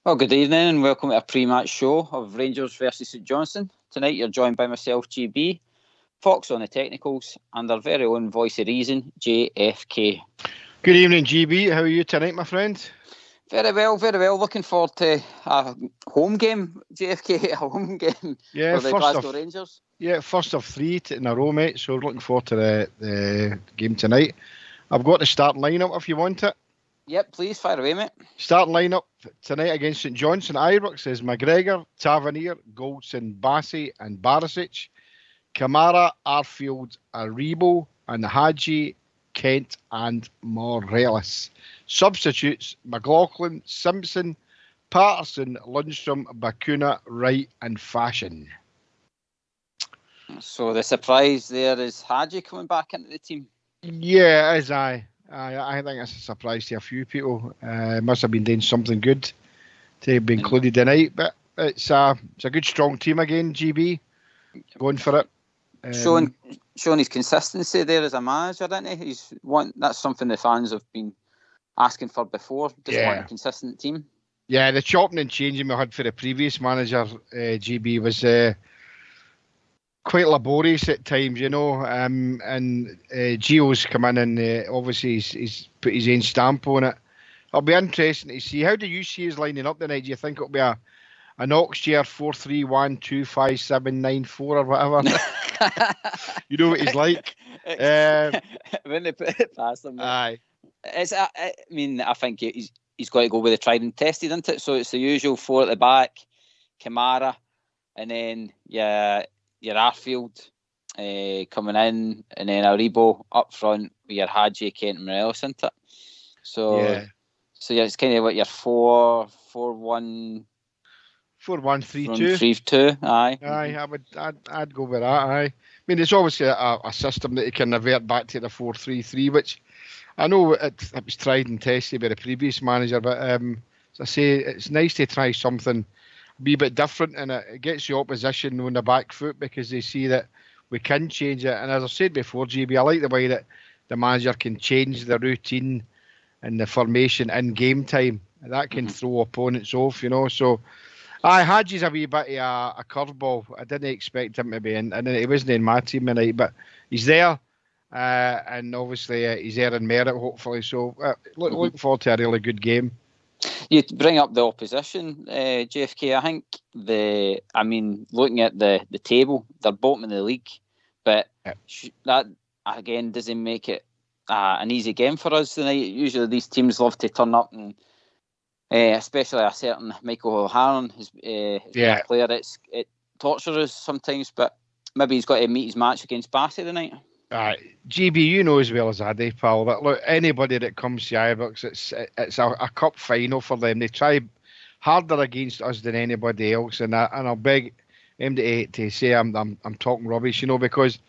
Well, good evening and welcome to a pre-match show of Rangers versus St Johnstone. Tonight you're joined by myself, GB, Fox on the technicals, and our very own voice of reason, JFK. Good evening, GB. How are you tonight, my friend? Very well, very well. Looking forward to a home game, JFK, a home game for the Glasgow Rangers. Yeah, first of three in a row, mate, so looking forward to the game tonight. I've got the starting lineup if you want it. Yep, please, fire away, mate. Starting lineup tonight against St Johnstone Ibrox is McGregor, Tavernier, Goldson, Bassey and Barisic. Kamara, Arfield, Aribo and Hadji, Kent and Morelos. Substitutes, McLaughlin, Simpson, Patterson, Lundstrom, Bakuna, Wright and Fashion. So the surprise there is Hadji coming back into the team? Yeah, it is. I think it's a surprise to a few people. Must have been doing something good to be included tonight, but it's a good strong team again. GB going for it, showing his consistency there as a manager, isn't he? That's something the fans have been asking for before. Doesn't want a consistent team. Yeah, the chopping and changing we had for the previous manager, GB, was quite laborious at times, you know, and Gio's come in and obviously he's put his own stamp on it. It'll be interesting to see. How do you see us lining up tonight? Do you think it'll be an Oxchair 4-3-1-2-5-7-9-4 or whatever? You know what he's like. When they put it past him. Aye. I think he's got to go with the tried and tested, isn't it? So it's the usual four at the back, Kamara, and then your Arfield coming in, and then Aribo up front with your Hadji, Kent and Morelos, isn't it? So it's kind of what your 4-1-3-2. 3-2, aye. Aye, I'd go with that, aye. I mean, it's obviously a system that you can revert back to the 4-3-3, which I know it was tried and tested by the previous manager, but as I say, it's nice to try something a wee bit different, and it gets the opposition on the back foot because they see that we can change it. And as I said before, GB, I like the way that the manager can change the routine and the formation in game time. That can throw opponents off, you know. So, Hadji's a wee bit of a curveball. I didn't expect him to be in, and he wasn't in my team tonight, but he's there, and obviously he's there in merit, hopefully. So, looking forward to a really good game. You bring up the opposition, JFK. I think looking at the table, they're bottom in the league, but that again doesn't make it an easy game for us tonight. Usually these teams love to turn up, and especially a certain Michael O'Halloran, his player. It tortures us sometimes, but maybe he's got to meet his match against Bassey tonight. GB, you know as well as I do, pal, that look, anybody that comes to Ibrox, it's a cup final for them. They try harder against us than anybody else, and I'll beg him to say I'm talking rubbish, you know, because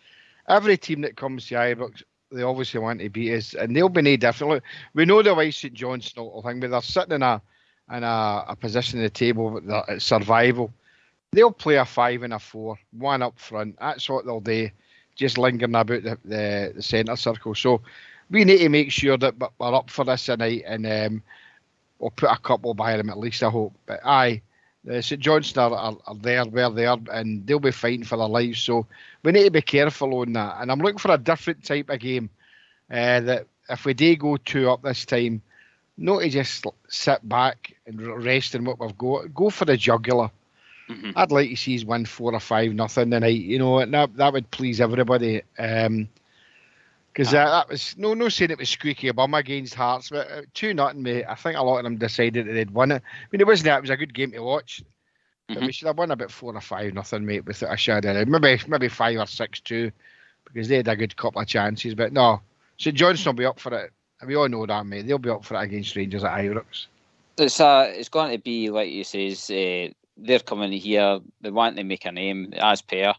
every team that comes to Ibrox, they obviously want to beat us, and they'll be no different. Look, we know the way St Johnstone will think, but they're sitting in a position at the table that's survival. They'll play a 5 and a 4, one up front. That's what they'll do. Just lingering about the centre circle. So we need to make sure that we're up for this tonight, and we'll put a couple by them at least, I hope. But St Johnstone are there, where they are, and they'll be fighting for their lives. So we need to be careful on that. And I'm looking for a different type of game, that if we do go 2 up this time, not to just sit back and rest in what we've got. Go for the jugular. I'd like to see us win 4 or 5-0 tonight, you know, and that would please everybody. Because that was no saying it was squeaky bum against Hearts, but 2-0, mate. I think a lot of them decided that they'd win it. I mean, it wasn't that; it was a good game to watch. But we should have won about 4 or 5-0, mate, without a shadow of a doubt. Maybe 5 or 6-2, because they had a good couple of chances. But no, St Johnstone will be up for it. We all know that, mate. They'll be up for it against Rangers at Ibrox. It's going to be like you say. They're coming here, they want to make a name as per.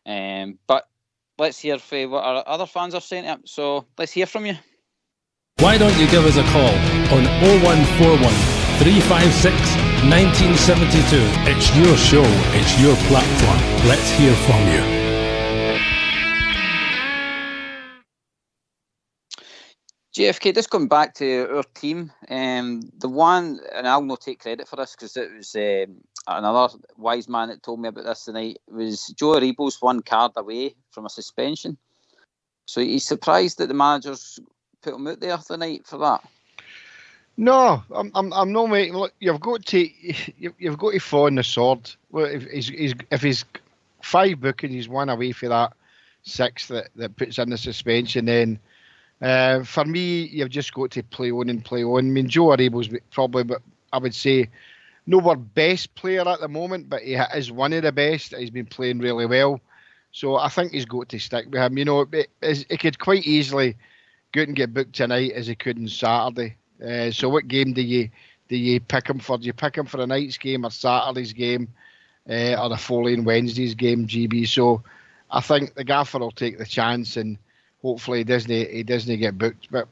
But let's hear from what our other fans are saying to him. So let's hear from you. Why don't you give us a call on 0141 356 1972. It's your show, it's your platform. Let's hear from you. JFK, just going back to our team, the one, and I'll not take credit for this because it was another wise man that told me about this tonight, was Joe Aribo's 1 card away from a suspension. So he's surprised that the managers put him out there tonight for that. No, I'm not making. Look, you've got to fall on the sword. Well, if he's 5 booking, he's 1 away for that 6 that puts in the suspension, then. For me, you've just got to play on and play on. I mean, Joe Aribo's probably, but I would say, not our best player at the moment, but he is one of the best. He's been playing really well. So I think he's got to stick with him. You know, he could quite easily go out and get booked tonight as he could on Saturday. So what game do you pick him for? Do you pick him for a night's game or Saturday's game or the following Wednesday's game, GB? So I think the gaffer will take the chance and hopefully he doesn't get booked. But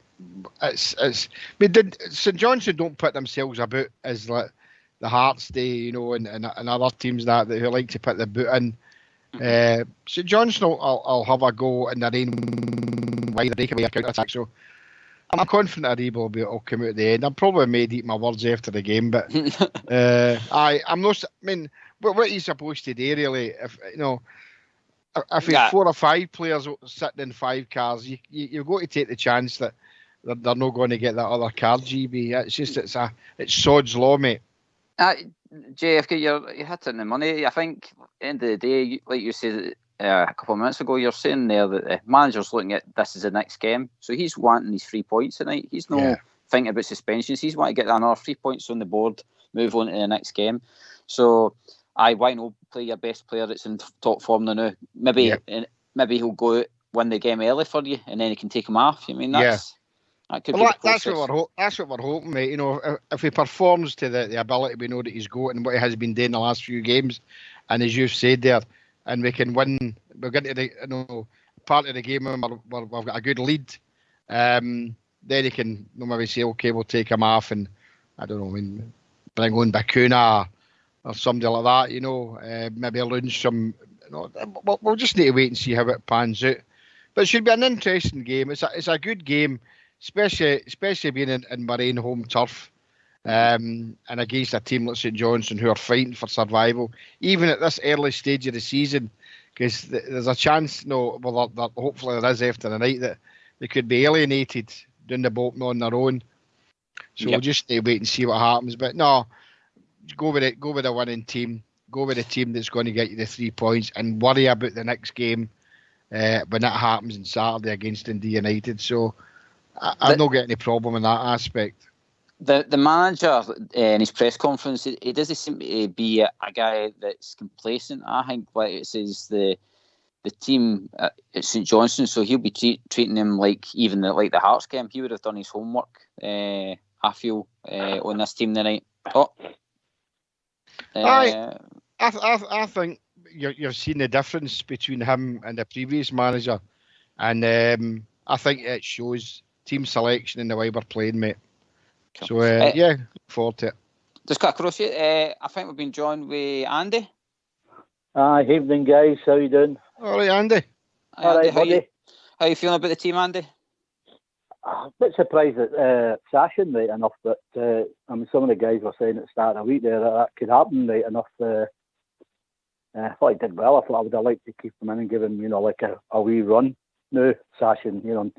St Johnstone don't put themselves about as like the Hearts Day, you know, and other teams that who like to put the boot in. St Johnstone will have a go in their own wide breakaway counter attack. So I'm confident Aribo will come out at the end. I'm probably made eat my words after the game, but I'm not. I mean, what are you supposed to do really? If you know. If it's 4 or 5 players sitting in 5 cars, you've got to take the chance that they're not going to get that other card, GB. It's just it's sod's law, mate. JFK, you're hitting the money. I think at the end of the day, like you said a couple of minutes ago, you're saying there that the manager's looking at this as the next game. So he's wanting these 3 points tonight. He's not thinking about suspensions. He's wanting to get another 3 points on the board, move on to the next game. So why not play your best player that's in top form now? Maybe he'll go out, win the game early for you, and then he can take him off. I mean, that could be the process. That's what we're hoping, mate. You know, if he performs to the ability we know that he's got and what he has been doing the last few games, and as you've said there, and we can win, we're getting to the part of the game where we've got a good lead. Then he can maybe say, okay, we'll take him off, and I don't know, I mean, bring on Bakuna or somebody like that, you know, maybe launch some. You know, we'll just need to wait and see how it pans out. But it should be an interesting game. It's a good game, especially being in Marine home turf, and against a team like St Johnstone who are fighting for survival, even at this early stage of the season, because there's a chance, hopefully there is after the night, that they could be alienated down the bottom on their own. So we'll just need to wait and see what happens. But no. Go with a winning team. Go with a team that's going to get you the 3 points, and worry about the next game when that happens on Saturday against Dundee United. So I don't get any problem in that aspect. The manager in his press conference, he doesn't seem to be a guy that's complacent. I think what it says the team at St Johnstone, so he'll be treating them like the Hearts game. He would have done his homework. I feel on this team tonight. I think you've seen the difference between him and the previous manager, and I think it shows team selection and the way we're playing, mate. Cool. So look forward to it. Just cut across you. I think we've been joined with Andy. Evening, guys. How you doing? All right, Andy. All right, buddy. How you feeling about the team, Andy? A bit surprised at Sashin right enough, but I mean, some of the guys were saying at the start of the week there that could happen right enough. I thought he did well. I thought I would have liked to keep him in and give him, like a wee run. Now Sashin,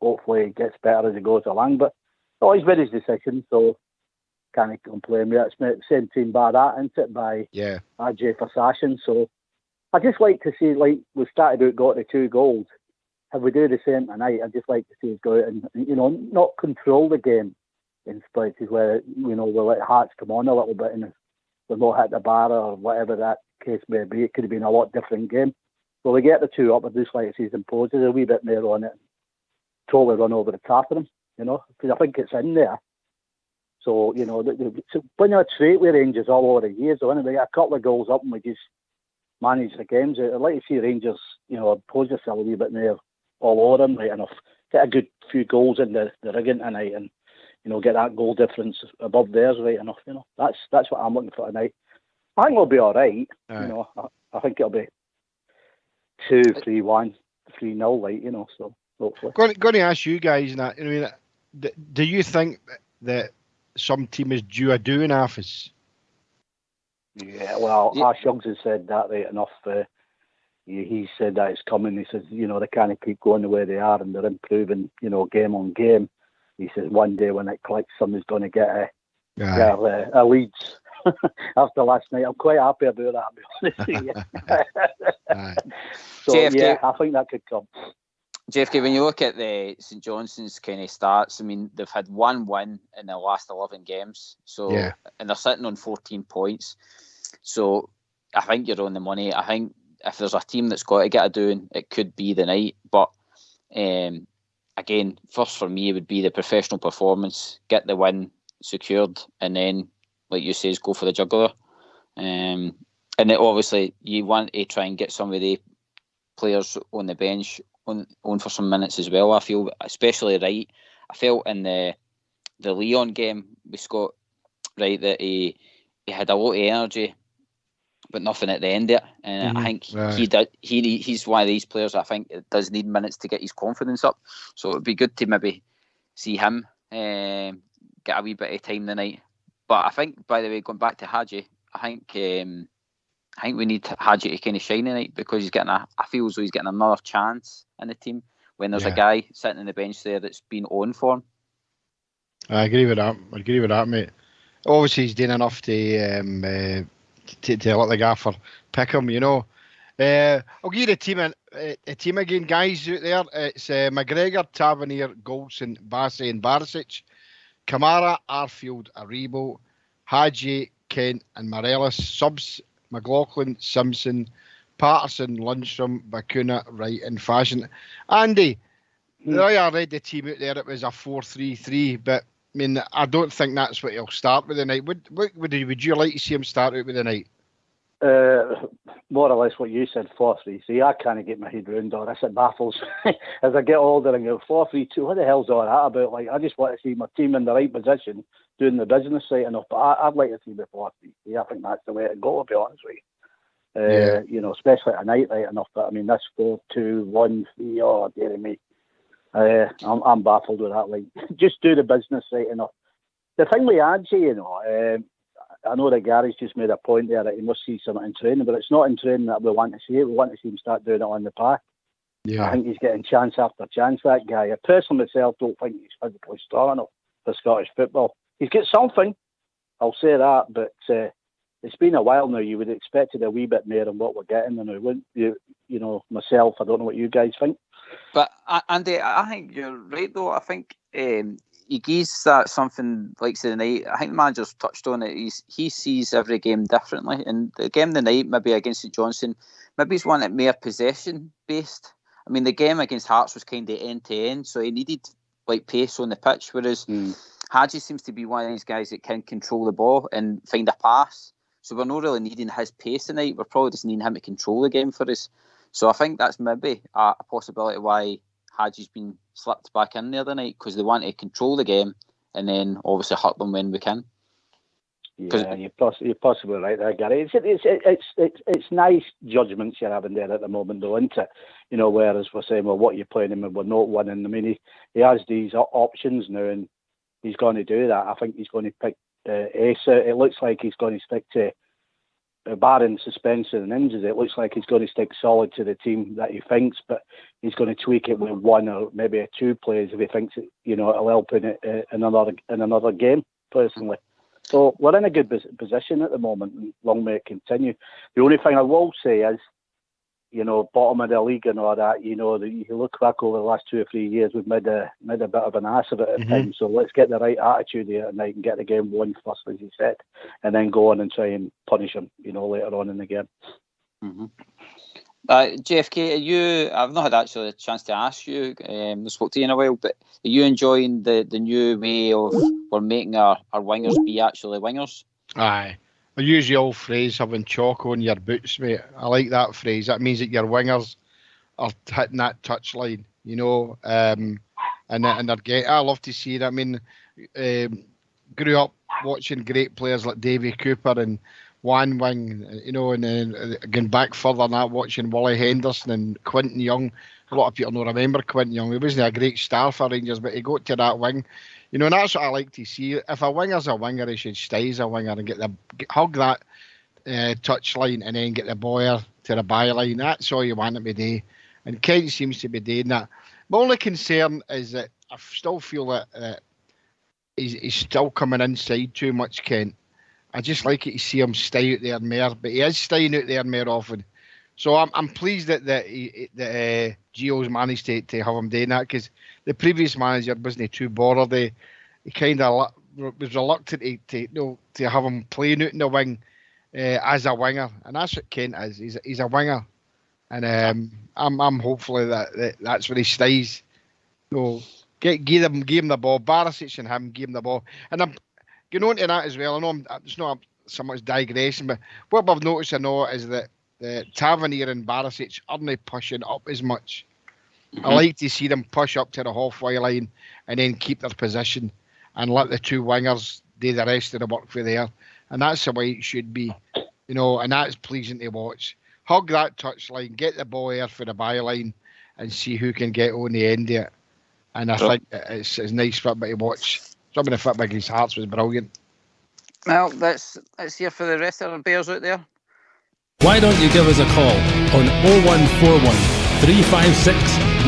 hopefully it gets better as he goes along. But he's made his decision, so can't complain. It's the same team by that, isn't it? By RJ for Sashin. So I just like to see, like we started out, got the 2 goals. If we do the same tonight, I'd just like to see us go out and, not control the game in places where, we let Hearts come on a little bit and we'll not hit the bar or whatever that case may be. It could have been a lot different game. So we get the 2 up, I'd just like to see us impose a wee bit more on it and totally run over the top of them, because I think it's in there. So, when you're straight with Rangers all over the years, so anyway, a couple of goals up and we just manage the games. I'd like to see Rangers, impose themselves a wee bit more all over them right enough. Get a good few goals in the rigging tonight and, get that goal difference above theirs right enough, That's what I'm looking for tonight. I think we'll be all right. I think it'll be 2-3-1, 3-0, so hopefully. Going to ask you guys, I mean, do you think that some team is due a doing office? Yeah, well, Ash Youngs has said that right enough. He said that it's coming. He says, they can't keep going the way they are, and they're improving, game on game. He says one day when it clicks, somebody's going to get a Leeds. After last night, I'm quite happy about that, to be honest with you. So, JFK, yeah, I think that could come. JFK, when you look at the St Johnstone's kind of stats, I mean, they've had 1 win in the last 11 games. So, and they're sitting on 14 points. So, I think you're on the money. I think if there's a team that's got to get a doing, it could be the night. But, again, first for me would be the professional performance, get the win secured, and then, like you say, go for the jugular. And then obviously you want to try and get some of the players on the bench on for some minutes as well. I feel, especially Wright. I felt in the Leon game with Scott Wright that he had a lot of energy, but nothing at the end of it. And I think he's one of these players I think it does need minutes to get his confidence up. So it would be good to maybe see him get a wee bit of time tonight. But I think, by the way, going back to Hadji, I think we need Hadji to kind of shine tonight because I feel as though he's getting another chance in the team when there's a guy sitting on the bench there that's been on for him. I agree with that, mate. Obviously, he's doing enough to let the gaffer pick him, I'll give you the team again, guys, out there. It's McGregor, Tavernier, Goldson, Bassey and Barisic. Kamara, Arfield, Aribo, Hadji, Kent and Morelos. Subs, McLaughlin, Simpson, Patterson, Lundstrom, Bakuna, Wright and Fashion. Andy, I read the team out there, it was a 4-3-3, but I mean, I don't think that's what he'll start with tonight. Would you like to see him start out with tonight? More or less what you said, 4-3-3. I can't get my head around all this. It baffles as I get older and go 4-3-2. What the hell's all that about? Like, I just want to see my team in the right position, doing the business right enough. But I'd like to see the 4-3-3. I think that's the way to go, to be honest with you. Especially at night right enough. But I mean, this 4-2-1-3. Oh, dear me. I'm baffled with that. Like, just do the business right enough. The thing with Adji, I know that Gary's just made a point there that he must see something in training, but it's not in training that we want to see it. We want to see him start doing it on the park. Yeah. I think he's getting chance after chance, that guy. I personally myself don't think he's physically strong enough for Scottish football. He's got something, I'll say that, but it's been a while now. You would have expected a wee bit more than what we're getting now, wouldn't you? Myself, I don't know what you guys think. But Andy, I think you're right though. I think he gives that something like tonight. I think the manager's touched on it. He sees every game differently. And the game tonight, maybe against St Johnstone, maybe he's one that more possession based. I mean, the game against Hearts was kind of end to end, so he needed like pace on the pitch. Whereas Hadji seems to be one of these guys that can control the ball and find a pass. So we're not really needing his pace tonight. We're probably just needing him to control the game for us. So I think that's maybe a possibility why Hadji's been slipped back in there tonight, because they want to control the game and then obviously hurt them when we can. Yeah, you're possibly right there, Gary. It's nice judgments you're having there at the moment, though, isn't it? Whereas we're saying, well, what are you playing him and we're not winning. I mean, he has these options now, and he's going to do that. I think he's going to pick Ace out. It looks like he's going to stick to, barring suspension and injuries, it looks like he's going to stick solid to the team that he thinks, but he's going to tweak it with one or maybe two plays if he thinks it'll help in another game, personally. So we're in a good position at the moment, and long may it continue. The only thing I will say is, bottom of the league and all that, you look back over the last 2 or 3 years, we've made a bit of an ass of it at times. So let's get the right attitude here tonight and get the game won first, as you said, and then go on and try and punish them, later on in the game. Mm-hmm. JFK, I've not had actually a chance to ask you, I spoke to you in a while, but are you enjoying the new way of we're making our wingers be actually wingers? Aye. I use the old phrase, having chalk on your boots, mate. I like that phrase. That means that your wingers are hitting that touchline, and they're getting. I love to see it. I mean, grew up watching great players like Davy Cooper and one wing, and then going back further than that, watching Wally Henderson and Quinton Young. A lot of people don't remember Quinton Young. He wasn't a great star for Rangers, but he got to that wing. And that's what I like to see. If a winger's a winger, he should stay as a winger and hug that touch line and then get the boy to the byline. That's all you want him to do. And Kent seems to be doing that. My only concern is that I still feel that he's still coming inside too much, Kent. I just like it to see him stay out there more, but he is staying out there more often. So I'm pleased that Gio's managed to have him doing that, because the previous manager wasn't too bothered. He kind of was reluctant to have him playing out in the wing as a winger, and that's what Kent is. He's a winger, and I'm hopefully that's where he stays. Give him the ball. Barisic and him give him the ball, and I'm going on to that as well. I know it's not so much digression, but what I've noticed is that Tavernier and Barisic aren't pushing up as much. Mm-hmm. I like to see them push up to the halfway line and then keep their position and let the two wingers do the rest of the work for there. And that's the way it should be, and that's pleasing to watch. Hug that touch line, get the ball here for the byline and see who can get on the end of it. And I think it's nice football to watch. Some of the football against Hearts was brilliant. Well, let's hear for the rest of the Bears out there. Why don't you give us a call on 0141 356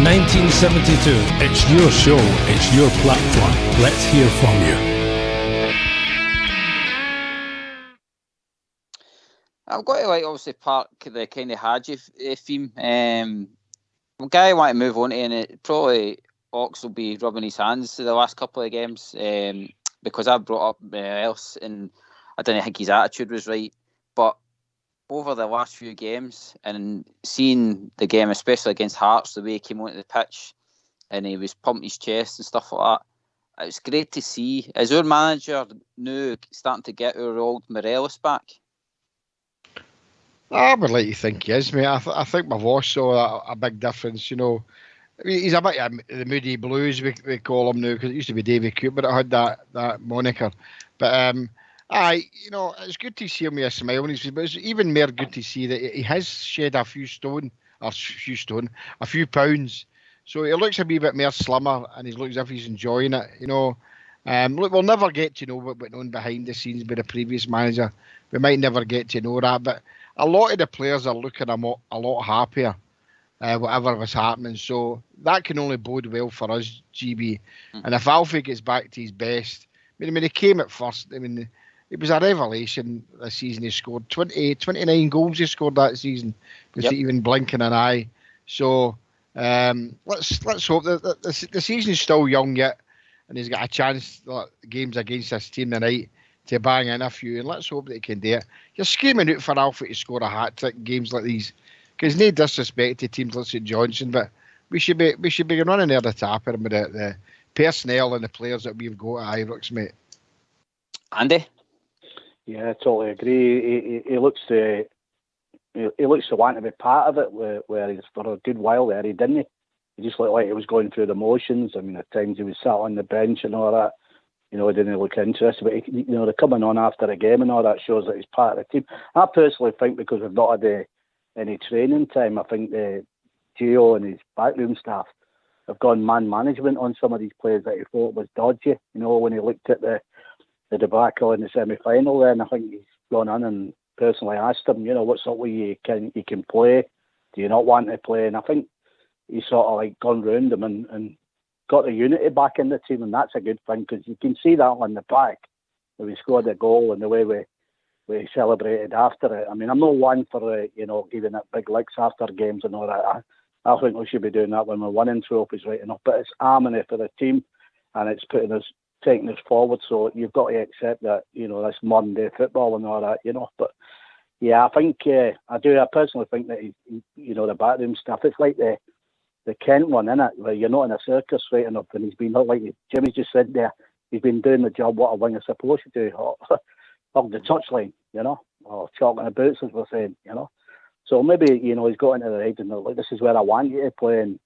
1972. It's your show, it's your platform. Let's hear from you. I've got to obviously park the kind of Hadji theme. The guy I want to move on to, and it probably Ox will be rubbing his hands the last couple of games because I brought up else, and I didn't think his attitude was right. But over the last few games and seeing the game, especially against Hearts, the way he came onto the pitch and he was pumping his chest and stuff like that, it was great to see. Is our manager now starting to get our old Morelos back? I would like to think he is, mate. I think my voice saw a big difference, He's a bit of the Moody Blues, we call him now, because it used to be Davy Cooper that had that moniker. But it's good to see him with a smile on his face, but it's even more good to see that he has shed a few pounds. So he looks a wee bit more slimmer, and he looks as if he's enjoying it. Look, we'll never get to know what went on behind the scenes by the previous manager. We might never get to know that, but a lot of the players are looking a lot happier, whatever was happening. So that can only bode well for us, GB. And if Alfie gets back to his best, I mean, he came at first. I mean, it was a revelation this season. He scored 29 goals. He scored that season without even blinking an eye. So let's hope that the season's still young yet, and he's got a chance. Games against this team tonight to bang in a few, and let's hope that he can do it. You're screaming out for Alfie to score a hat trick in games like these, because no disrespect to teams like St Johnstone, but we should be running near the top of him with the personnel and the players that we've got at Ibrox, mate. Andy? Yeah, I totally agree. He looks to want to be part of it, where he's for a good while there he didn't. He just looked like he was going through the motions. I mean, at times he was sat on the bench and all that. He didn't look interested. But they're coming on after a game and all that shows that he's part of the team. I personally think because we've not had any training time, I think the Gio and his backroom staff have gone man management on some of these players that he thought was dodgy. When he looked at the debacle in the semi-final there, and I think he's gone on and personally asked him, what's up with you? You can play? Do you not want to play? And I think he's sort of like gone round them and got the unity back in the team, and that's a good thing, because you can see that on the back when we scored a goal and the way we celebrated after it. I mean, I'm not one for giving it big licks after games and all that. I think we should be doing that when we're winning trophies, right enough. But it's harmony for the team, and it's taking us forward. So you've got to accept that this modern day football and all that. But yeah, I think I personally think that the backroom stuff. It's like the Kent one, innit? Where you're not in a circus right enough, and he's been like Jimmy just said there. He's been doing the job what a winger's supposed to do, hug the touchline, or chalking the boots, as we're saying, So maybe he's got into the head and like, this is where I want you to play, and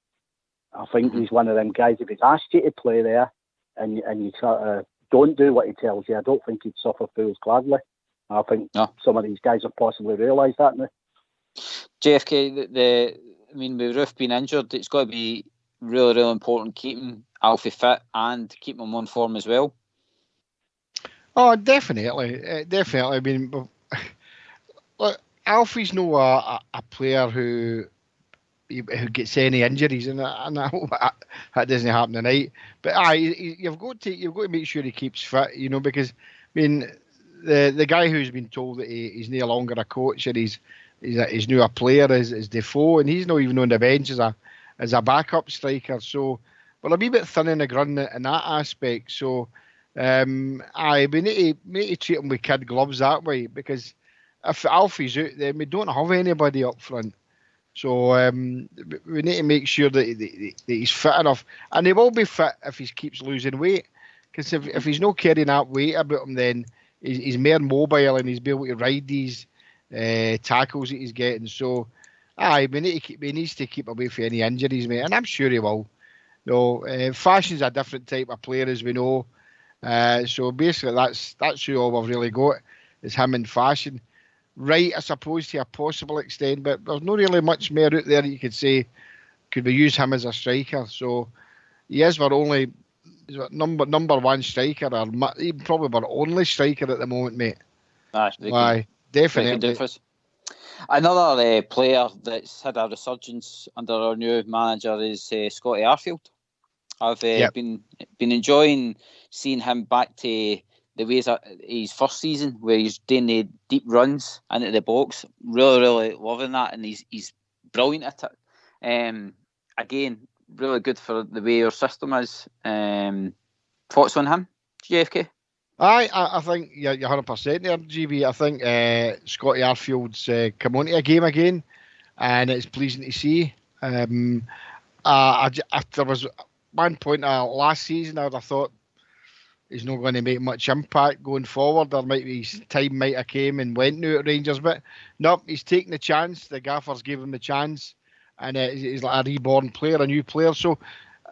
I think he's one of them guys. If he's asked you to play there, and you sort of don't do what he tells you, I don't think he'd suffer fools gladly. I think some of these guys have possibly realised that now. JFK, with Roof being injured, it's got to be really, really important keeping Alfie fit and keeping him on form as well. Oh, definitely. Definitely. I mean, look, Alfie's no a player who gets any injuries, and I hope that doesn't happen tonight. But you've got to make sure he keeps fit, because I mean, the guy who's been told that he's no longer a coach and he's now a player is Defoe, and he's not even on the bench as a backup striker. So we're a wee bit thin in the grunt in that aspect. So we need to treat him with kid gloves that way, because if Alfie's out, then we don't have anybody up front. So we need to make sure that he's fit enough, and he will be fit if he keeps losing weight. Because if he's not carrying that weight about him, then he's more mobile and he's be able to ride these tackles that he's getting. So he needs to keep away from any injuries, mate, and I'm sure he will. Fashion's a different type of player, as we know. So basically, that's who all we've really got is him and Fashion. Right, I suppose, to a possible extent, but there's not really much more out there that you could say, could we use him as a striker? So he is our only number one striker, or probably our only striker at the moment, mate. Definitely. Another player that's had a resurgence under our new manager is Scotty Arfield. I've been enjoying seeing him back to the ways of his first season, where he's doing the deep runs into the box. Really, really loving that, and he's brilliant at it. Again, really good for the way our system is. Thoughts on him, JFK? I think you're 100% there, GB. I think Scotty Arfield's come onto a game again, and it's pleasing to see. There was one point last season I would have thought he's not going to make much impact going forward. There might be time might have came and went now at Rangers, but no, he's taking the chance. The gaffers gave him the chance, and he's like a reborn player, a new player. So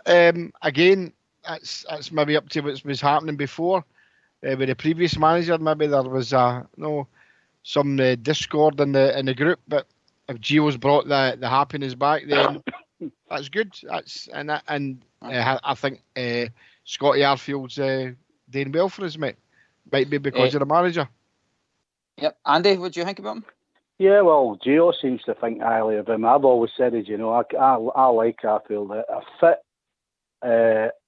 again, that's maybe up to what was happening before with the previous manager. Maybe there was some discord in the group, but if Gio's brought the happiness back, then that's good. I think Scotty Arfield's doing well for us, mate. Might be because of the manager. Yep. Andy, what do you think about him? Yeah, well, Gio seems to think highly of him. I've always said it, I like Arfield. A fit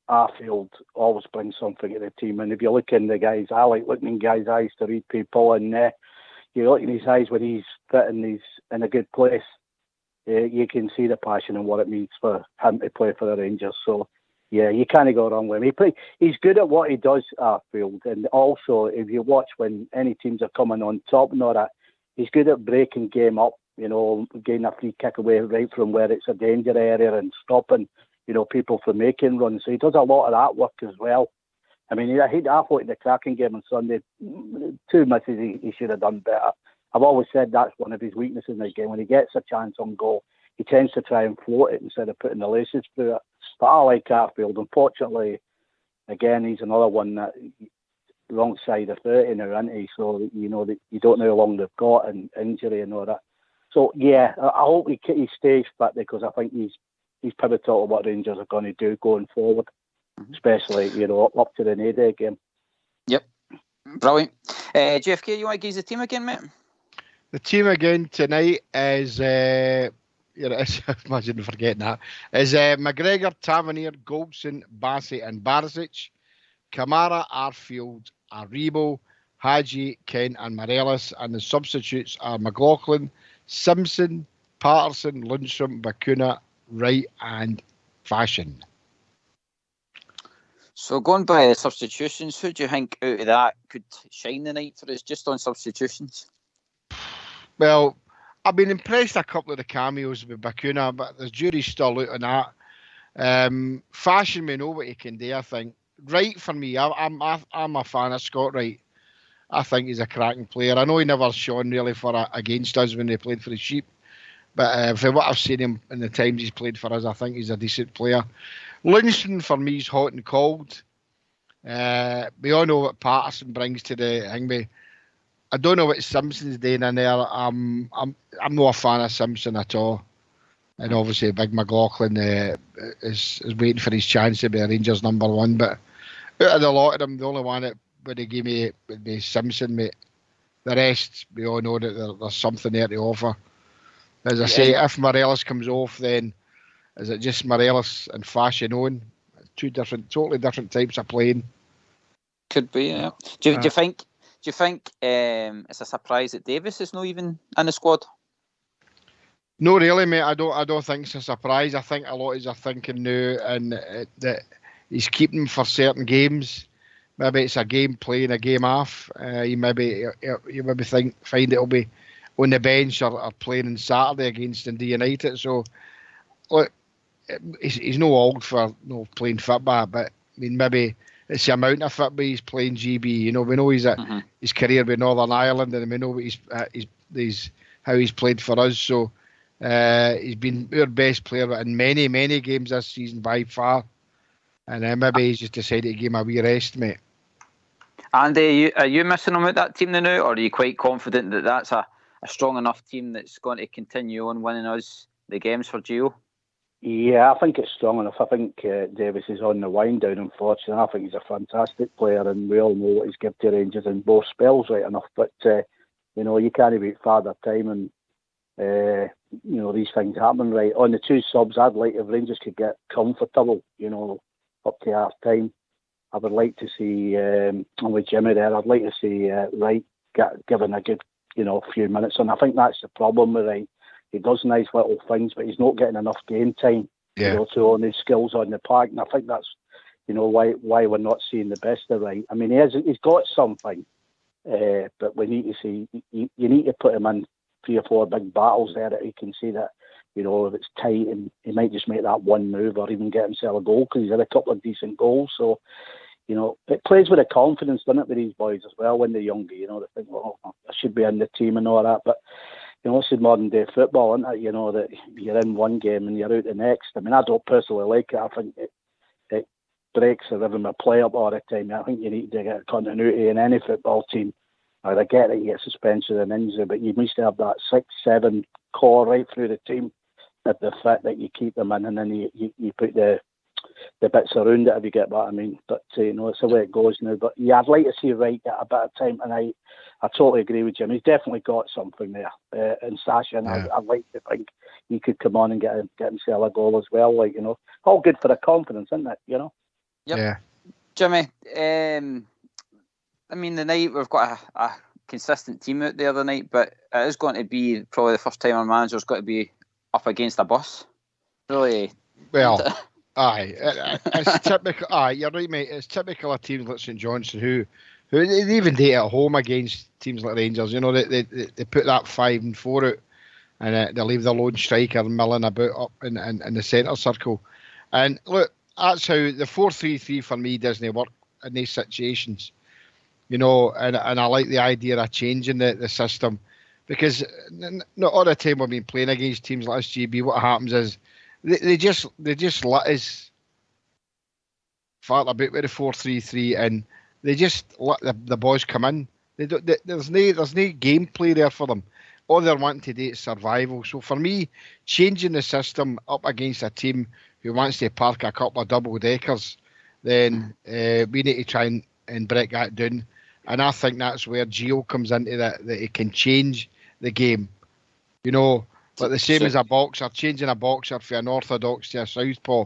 Arfield always brings something to the team. And if you look in the guys, I like looking in guys' eyes to read people, and you look in his eyes when he's fit and he's in a good place. You can see the passion and what it means for him to play for the Rangers. So, yeah, you can't go wrong with him. He's good at what he does, Arfield. And also, if you watch when any teams are coming on top and all that, he's good at breaking game up, getting a free kick away right from where it's a danger area and stopping, people from making runs. So he does a lot of that work as well. I mean, I thought in the cracking game on Sunday, 2 misses he should have done better. I've always said that's one of his weaknesses in the game. When he gets a chance on goal, he tends to try and float it instead of putting the laces through it. But I like Arfield. Unfortunately, again, he's another one that wrong side of 30 now, isn't he? So, you don't know how long they've got and injury and all that. So, yeah, I hope he stays fit, because I think he's pivotal to what Rangers are going to do going forward, especially, up to the Nede game. Yep. Brilliant. JFK, you want to give us the team again, mate? The team again tonight is, imagine forgetting that, is McGregor, Tavernier, Goldson, Bassett and Barisic, Kamara, Arfield, Aribo, Hadji, Kent and Morelos, and the substitutes are McLaughlin, Simpson, Patterson, Lundstrom, Bakuna, Wright and Fashion. So going by the substitutions, who do you think out of that could shine the night for us just on substitutions? Well, I've been impressed a couple of the cameos with Bakuna, but the jury's still out on that. Fashion, we know what he can do, I think. Wright, for me, I'm a fan of Scott Wright. I think he's a cracking player. I know he never shone really against us when he played for the Sheep, but for what I've seen him in the times he's played for us, I think he's a decent player. Lundstrom, for me, is hot and cold. We all know what Patterson brings to the thing. I don't know what Simpson's doing in there. I'm not a fan of Simpson at all. And obviously, Big McLaughlin is waiting for his chance to be a Rangers number 1. But out of the lot of them, the only one that would give me would be Simpson, mate. The rest, we all know that there's something there to offer. As I say, if Morelos comes off, then is it just Morelos and Fashion on? Totally different types of playing. Could be, yeah. Do you think it's a surprise that Davis is not even in the squad? No, really, mate. I don't think it's a surprise. I think a lot of us are thinking now, and that he's keeping him for certain games. Maybe it's a game playing, a game off. You maybe find it'll be on the bench or playing on Saturday against Dundee United. So, look, he's no old for playing football, but I mean maybe it's the amount of football he's playing. GB, we know he's his career with Northern Ireland, and we know how he's played for us. So he's been our best player in many games this season by far, and maybe he's just decided to give him a wee rest, mate. Andy, are you missing him out that team now, or are you quite confident that that's a strong enough team that's going to continue on winning us the games for Gio? Yeah, I think it's strong enough. I think Davis is on the wind down, unfortunately. I think he's a fantastic player, and we all know what he's given to Rangers in both spells, right enough. But, you can't beat Father Time, and, these things happen, right? On the 2 subs, I'd like if Rangers could get comfortable, up to half time. I would like to see, with Jimmy there, I'd like to see Wright given a good, few minutes. And I think that's the problem with Wright. He does nice little things, but he's not getting enough game time, to own his skills on the park. And I think that's, why we're not seeing the best of Wright. I mean, he's got something, but we need to see, you need to put him in 3 or 4 big battles there that he can see that, if it's tight, and he might just make that one move or even get himself a goal, because he's had a couple of decent goals. So, it plays with the confidence, doesn't it, with these boys as well when they're younger. They think, well, I should be in the team and all that. But, this is modern day football, isn't it? That you're in one game and you're out the next. I mean, I don't personally like it. I think it breaks the rhythm of play up all the time. I think you need to get continuity in any football team. I get it, you get suspension and injury, but you must have that 6-7 core right through the team. At the fact that you keep them in, and then you put the bits around it, if you get what I mean. But it's the way it goes now. But yeah, I'd like to see Wright get a bit of time, and I totally agree with Jim. He's definitely got something there. And Sasha, and I'd like to think he could come on and get himself a goal as well. All good for the confidence, isn't it? Yep. Yeah. Jimmy, I mean, the night we've got a consistent team out there the night, but it is going to be probably the first time our manager's got to be up against a bus. Really? Well, aye. It's typical. Aye, you're right, mate. It's typical of teams like St Johnstone who they even do it at home against teams like Rangers. They put that 5-4 out, and they leave the lone striker milling about up in the centre circle. And look, that's how the 4-3-3 for me doesn't work in these situations. And I like the idea of changing the system. Because not all the time we've been playing against teams like SGB, what happens is they just let us fart about with the 4-3-3, and they just let the boys come in. There's no gameplay there for them. All they're wanting to do is survival. So for me, changing the system up against a team who wants to park a couple of double deckers, then we need to try and break that down. And I think that's where Gio comes into that he can change the game, like the same as a boxer. Changing a boxer from an orthodox to a southpaw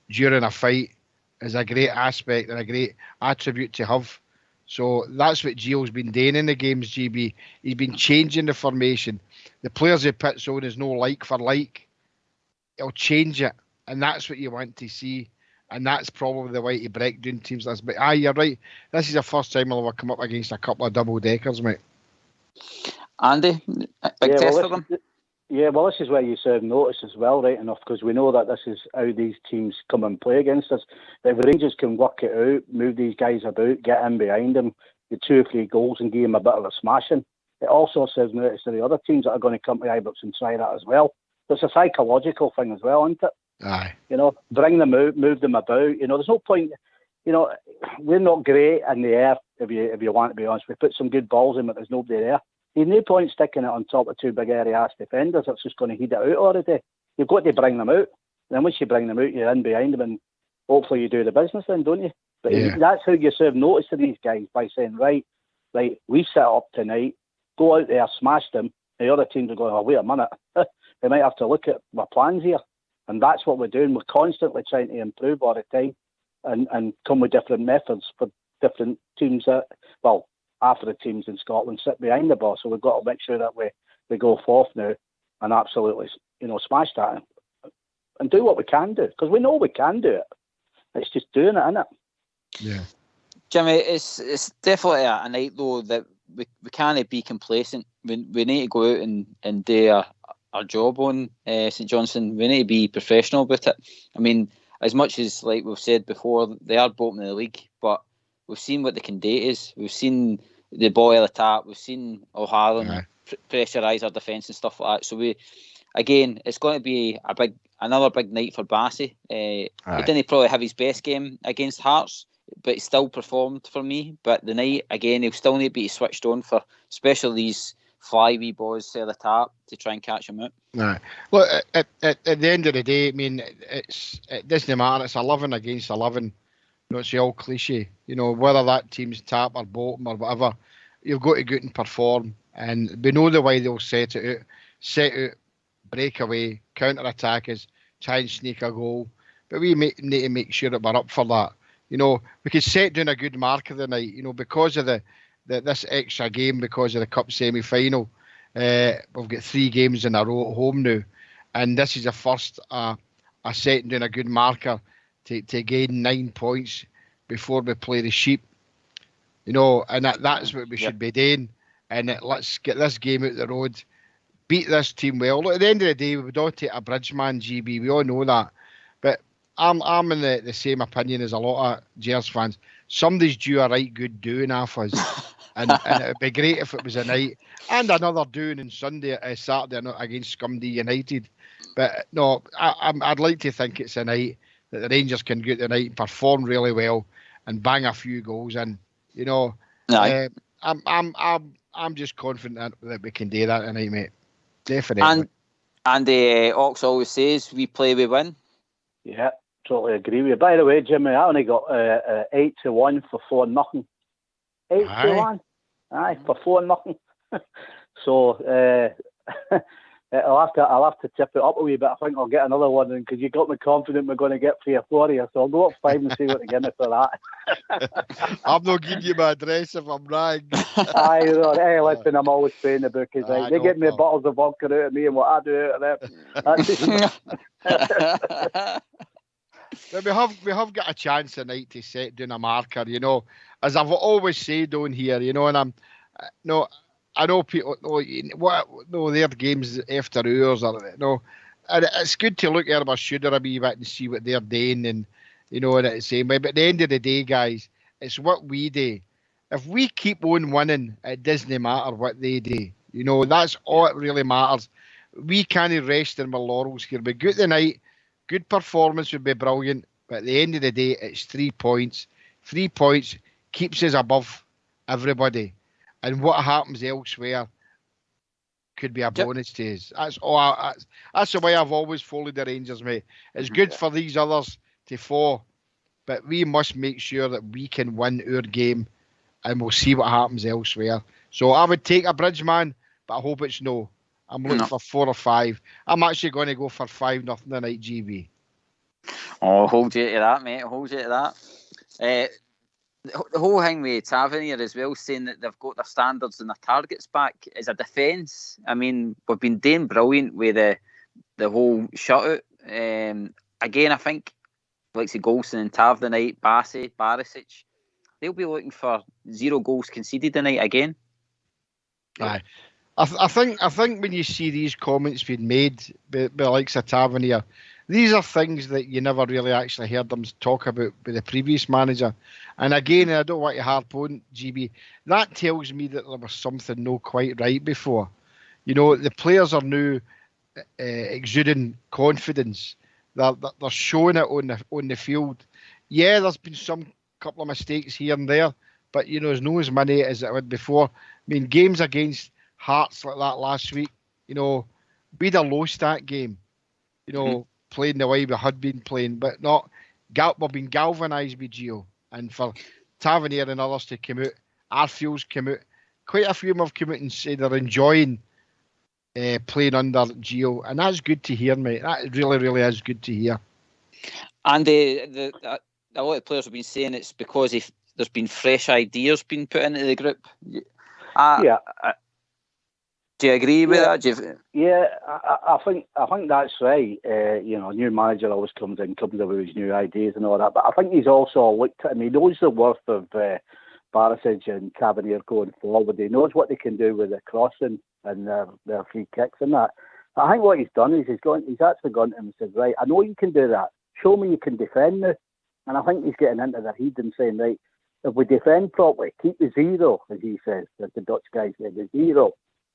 during a fight is a great aspect and a great attribute to have. So that's what Gio's been doing in the games, GB. He's been changing the formation. The players he puts on is no like for like. He'll change it, and that's what you want to see. And that's probably the way to break down teams like this. But you're right. This is the first time I'll ever come up against a couple of double deckers, mate. Andy, big test for them. Yeah, well, this is where you serve notice as well, right enough, because we know that this is how these teams come and play against us. If the Rangers can work it out, move these guys about, get in behind them, the 2 or 3 goals and give them a bit of a smashing, it also serves notice to the other teams that are going to come to Ibrox and try that as well. So it's a psychological thing as well, isn't it? Aye. Bring them out, move them about. There's no point, we're not great in the air if you want to be honest. We put some good balls in, but there's nobody there. There's no point sticking it on top of two big airy-ass defenders. It's just going to heat it out already. You've got to bring them out. Then once you bring them out, you're in behind them, and hopefully you do the business then, don't you? But that's how you serve notice to these guys, by saying, right, we set up tonight, go out there, smash them. The other teams are going, oh, wait a minute. They might have to look at my plans here. And that's what we're doing. We're constantly trying to improve all the time and come with different methods for different teams after the teams in Scotland sit behind the ball. So we've got to make sure that we go forth now and absolutely, smash that and do what we can do, because we know we can do it. It's just doing it, isn't it? Yeah. Jimmy, it's definitely a night, though, that we can't be complacent. We need to go out and do our job on St Johnstone. We need to be professional about it. I mean, as much as, like we've said before, they are bottom of the league, but we've seen what the Candate is. We've seen the ball at the tap. We've seen O'Halloran pressurise our defence and stuff like that. So it's going to be another big night for Bassey. He didn't probably have his best game against Hearts, but he still performed for me. But the night, again, he'll still need to be switched on for, especially these fly wee balls at the tap to try and catch him out. Right. Look, at the end of the day, I mean, it doesn't matter. It's 11 against 11. It's the old cliche. Whether that team's tap or bottom or whatever, you've got to go out and perform. And we know the way they'll set out, break away, counter-attack us, try and sneak a goal. But we need to make sure that we're up for that. We could set down a good mark of the night, because of this extra game, because of the Cup semi-final. We've got 3 games in a row at home now. And this is the first setting down a good marker to gain 9 points before we play the Sheep. And that's what we should be doing. And let's get this game out the road. Beat this team well. Look, at the end of the day, we would all take a bridgeman, GB. We all know that. But I'm in the same opinion as a lot of Gers fans. Somebody's due a right good doing off us. and it would be great if it was a night. And another doing on Saturday against Scumdee United. But no, I'd like to think it's a night that the Rangers can go out tonight and perform really well and bang a few goals in. I'm just confident that we can do that tonight, mate. Definitely. And Ox always says, we play, we win. Yeah, totally agree with you. By the way, Jimmy, I only got 8-1 for 4-0. 8-1. Aye, for 4-0. So I'll have to tip it up a wee bit. I think I'll get another one because you got me confident we're going to get 3 or 4 here. So I'll go up 5 and see what they give me for that. I'm not giving you my address if I'm wrong. Aye, hey, listen, I'm always paying the bookies. They get me bottles of vodka out of me and what I do out of them. But we have got a chance tonight to set down a marker, as I've always said down here, and I know people their games after hours and it's good to look at our shoulder a wee bit and see what they're doing and and it's the same way. But at the end of the day, guys, it's what we do. If we keep on winning, it doesn't matter what they do. That's all it really matters. We can't rest in our laurels here. But good tonight, good performance would be brilliant. But at the end of the day, it's 3 points. 3 points keeps us above everybody. And what happens elsewhere could be a bonus to us. That's the way I've always followed the Rangers, mate. It's good for these others to fall, but we must make sure that we can win our game, and we'll see what happens elsewhere. So I would take a bridgeman, but I hope it's no. I'm looking for 4 or 5. I'm actually going to go for 5-0 tonight, GB. Oh, hold you to that, mate. Hold you to that. The whole thing with Tavernier as well, saying that they've got their standards and their targets back as a defence. I mean, we've been doing brilliant with the whole shutout. Again, I think, like say Golson and Tav tonight, Bassey, Barisic, they'll be looking for 0 goals conceded tonight again. Aye. I think when you see these comments being made by the likes of Tavernier, these are things that you never really actually heard them talk about with the previous manager. And again, I don't want to harp on, GB, that tells me that there was something not quite right before. The players are now exuding confidence. They're showing it on the field. Yeah, there's been some couple of mistakes here and there, but there's no as many as it would before. I mean, games against Hearts like that last week, we'd have lost that game, playing the way we had been playing, but we've been galvanised with Gio, and for Tavernier and others to come out, Arfield's come out, quite a few of them have come out and said they're enjoying playing under Gio, and that's good to hear, mate. That really, really is good to hear. And a lot of players have been saying it's because there's been fresh ideas being put into the group. Yeah. Do you agree with that? I think that's right. A new manager always comes in with his new ideas and all that. But I think he's also looked at him. He knows the worth of Barisic and Tavernier going forward. He knows what they can do with the crossing and their free kicks and that. I think what he's done is he's actually gone to him and said, right, I know you can do that. Show me you can defend now. And I think he's getting into their head and saying, right, if we defend properly, keep the zero, as he says, as the Dutch guys say, the zero.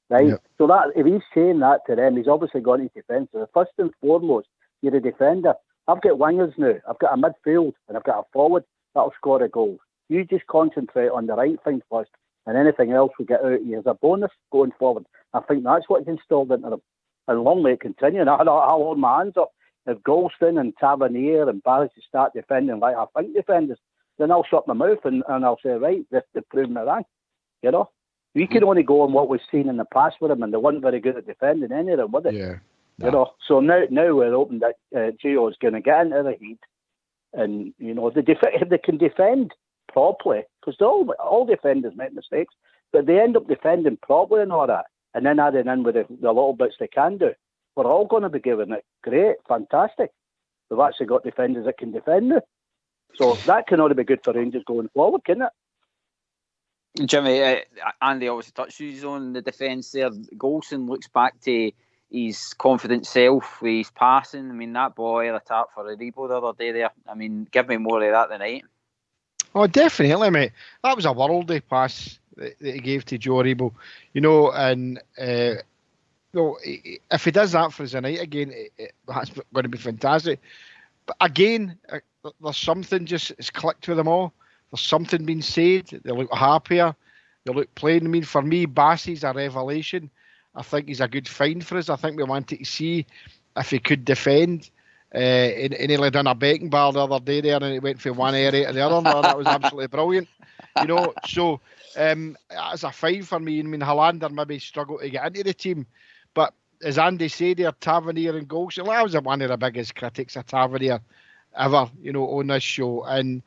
Right? Yep. So that if he's saying that to them, he's obviously got his defence. So first and foremost, you're a defender. I've got wingers now. I've got a midfield and I've got a forward that'll score a goal. You just concentrate on the right thing first, and anything else we get out of you as a bonus going forward. I think that's what he's installed into them. And long may it continue. And I'll hold my hands up. If Golston and Tavernier and Barry start defending like I think defenders, then I'll shut my mouth and I'll say, right, they've proven me wrong. We can only go on what we've seen in the past with them, and they weren't very good at defending any of them, were they? Yeah. No. So now we're hoping that Gio is going to get into the heat, and if they can defend properly, because all defenders make mistakes, but they end up defending properly and all that, and then adding in with the little bits they can do. We're all going to be giving it great, fantastic. We've actually got defenders that can defend it, so that can only be good for Rangers going forward, can't it? Jimmy, Andy obviously touches on the defence there. Golson looks back to his confident self with his passing. I mean, that boy, the tap for a rebo the other day there. I mean, give me more of that tonight. Oh, definitely, mate. That was a worldly pass that he gave to Joe Rebo. And if he does that for us tonight again, that's going to be fantastic. But again, there's something it's clicked with them all. There's something being said. They look happier. They look plain. I mean, for me, Bassey's a revelation. I think he's a good find for us. I think we wanted to see if he could defend. And he laid on a Beckenbauer the other day there, and he went from one area to the other. No, that was absolutely brilliant. So that's a find for me. I mean, Hollander maybe struggled to get into the team. But as Andy said there, Tavernier and Golson, I was one of the biggest critics of Tavernier ever, on this show. And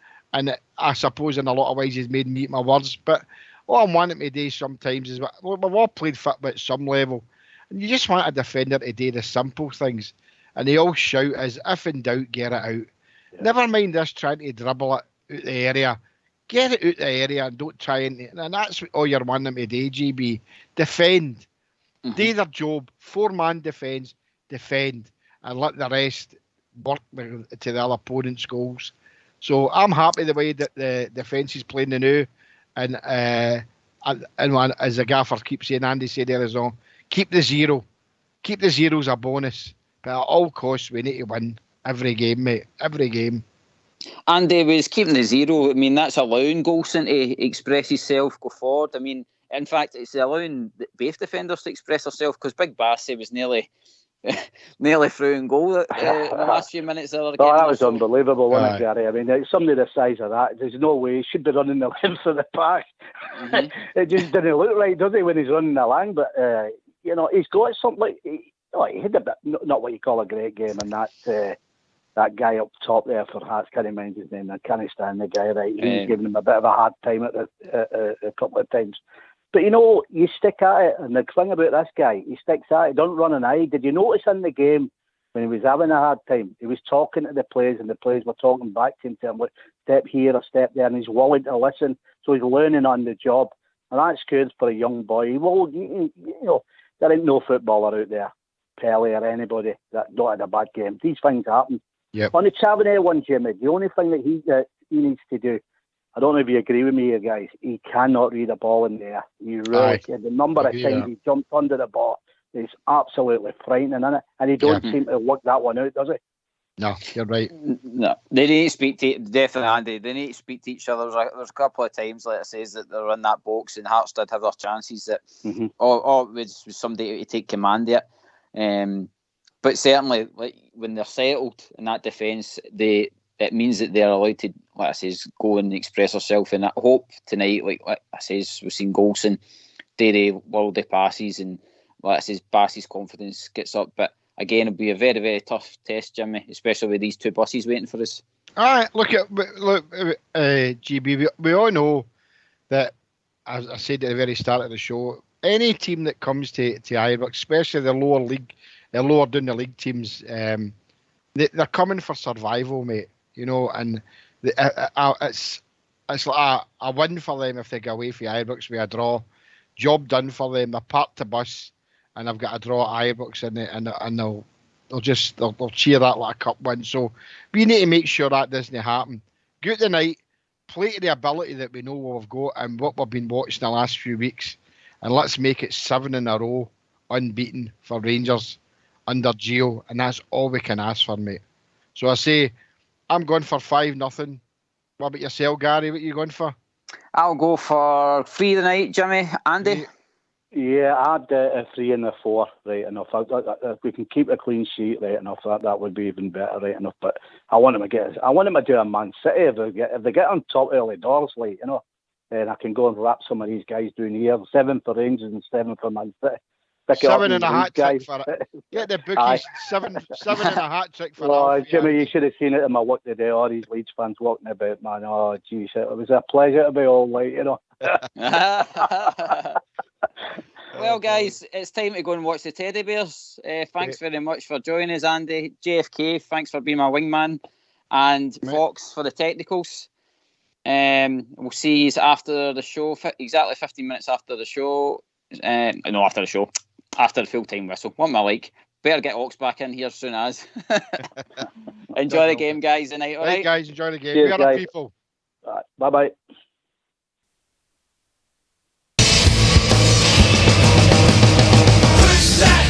I suppose in a lot of ways he's made me eat my words. But all I'm wanting to do sometimes is we've all played football at some level. And you just want a defender to do the simple things. And they all shout as if in doubt, get it out. Yeah. Never mind this trying to dribble it out the area. Get it out the area and don't try and that's all you're wanting them to do, GB. Defend. Mm-hmm. Do their job. 4-man defence. Defend. And let the rest work to the other opponent's goals. So I'm happy the way that the defence is playing now, and as the gaffer keeps saying, Andy said there as well, keep the zero. Keep the zeros a bonus, but at all costs we need to win every game, mate. Every game. Andy was keeping the zero. I mean, that's allowing Golson to express himself, go forward. I mean, in fact, it's allowing both defenders to express themselves, because Big Bassey was nearly through in goal in the last few minutes of the game. That was unbelievable, wasn't it, Gary? I mean, somebody the size of that, there's no way he should be running the length of the park. Mm-hmm. It just didn't look right, does it, when he's running along? But he's got something. He had a bit, not what you call a great game, and that guy up top there for Hearts, can't mind his name. I can't stand the guy, right? He's giving him a bit of a hard time at a couple of times. But you stick at it, and the thing about this guy, he sticks at it, don't run an eye. Did you notice in the game when he was having a hard time, he was talking to the players, and the players were talking back to him, telling him, step here or step there, and he's willing to listen, so he's learning on the job, and that's good for a young boy. Well, there ain't no footballer out there, Pelé or anybody, that not had a bad game. These things happen. Yep. On the Tavernier one, Jimmy, the only thing that he needs to do, I don't know if you agree with me here, guys, he cannot read a ball in there. He really can. The number of times he jumped under the ball is absolutely frightening, isn't it? And he don't seem to work that one out, does he? No, you're right. No, they need to speak to definitely Andy. They need to speak to each other. There's a couple of times, like I says, that they're in that box, and Hearts did have their chances that, or with somebody to take command of it. But certainly, like when they're settled in that defence, it means that they're allowed to, like I says, go and express themselves. And I hope tonight, like I says, we've seen Golson do the worldly passes, and like I says, Bass's confidence gets up. But again, it'll be a very, very tough test, Jimmy, especially with these two buses waiting for us. All right, look, GB, we all know that, as I said at the very start of the show, any team that comes to Ibrox, especially the lower down the league teams, they're coming for survival, mate. You know, and it's like a win for them if they go away for Ibrox with a draw. Job done for them. They're parked the bus, and I've got a draw at Ibrox, and they'll cheer that like a cup win. So we need to make sure that doesn't happen. Go out tonight, play to the ability that we know we've got and what we've been watching the last few weeks, and let's make it 7 in a row unbeaten for Rangers under Gio, and that's all we can ask for, mate. So I say, I'm going for 5-0. What about yourself, Gary? What are you going for? I'll go for 3 tonight, Jimmy. Andy? Yeah, I'd a 3 and a 4, right enough. If we can keep a clean sheet, right enough, that would be even better, right enough. But I want them to do a Man City if they get on top early doors, like, you know, and I can go and wrap some of these guys down here. 7 for Rangers and 7 for Man City. 7 and a hat trick for it. Get the bookies. 7 and a hat trick for it. Oh, Jimmy, you should have seen it in my work today. All these Leeds fans walking about, man. Oh, geez, it was a pleasure to be all like, you know. Well, guys, it's time to go and watch the Teddy Bears. Thanks very much for joining us, Andy. JFK, thanks for being my wingman. And Fox for the technicals. We'll see you after the show, exactly 15 minutes after the show. After the show. After the full-time whistle. What am I like? Better get Ox back in here soon as. Enjoy the game, guys, tonight, all right? Guys, enjoy the game. Cheers, we are the people. Right, bye-bye. Push that